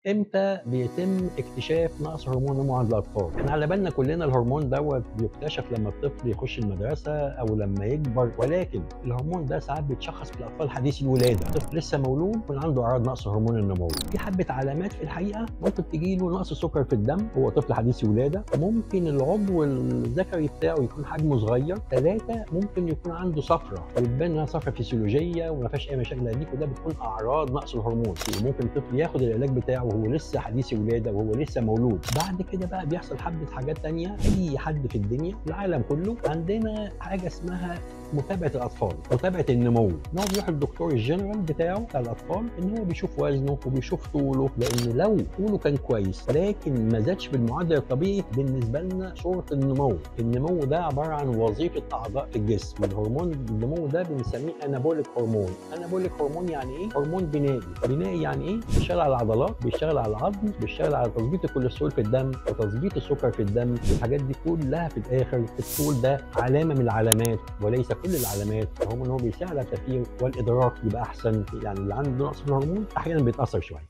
امتى بيتم اكتشاف نقص هرمون النمو عند الاطفال؟ احنا على بالنا كلنا الهرمون دوت بيكتشف لما الطفل يخش المدرسه او لما يكبر، ولكن الهرمون ده ساعات بيتشخص في الاطفال حديثي الولاده، الطفل لسه مولود يكون عنده اعراض نقص هرمون النمو. في حبه علامات في الحقيقه ممكن تجي له نقص سكر في الدم، هو طفل حديثي ولاده، ممكن العضو الذكري بتاعه يكون حجمه صغير، ثلاثه ممكن يكون عنده صفرة وتبان انها صفرة فسيولوجيه وما فيهاش اي مشاكل هديك، وده بتكون اعراض نقص الهرمون. وممكن الطفل ياخد العلاج بتاعه وهو لسه حديث ولاده وهو لسه مولود. بعد كده بقى بيحصل حبه حاجات تانية. اي حد في الدنيا في العالم كله عندنا حاجه اسمها متابعه الاطفال، متابعه النمو، ان هو بيروح للدكتور الجنرال بتاعه بتاع الاطفال ان هو بيشوف وزنه وبيشوف طوله، لان لو طوله كان كويس لكن ما زادش بالمعدل الطبيعي بالنسبه لنا صوره النمو ده عباره عن وظيفه اعضاء في الجسم. الهرمون النمو ده بنسميه انابوليك هرمون. انابوليك هرمون يعني ايه؟ هرمون بنائي يعني ايه؟ بيشتغل على العضلات، بيشتغل على العظم، بيشتغل على تظبيط الكوليسترول في الدم وتظبيط السكر في الدم. الحاجات دي كلها في الاخر الطول ده علامه من العلامات وليس كل العلامات. فهم ان هو بيساعد على التفكير والادراك يبقى احسن. يعني اللي عنده نقص في الهرمون احيانا بيتاثر شويه.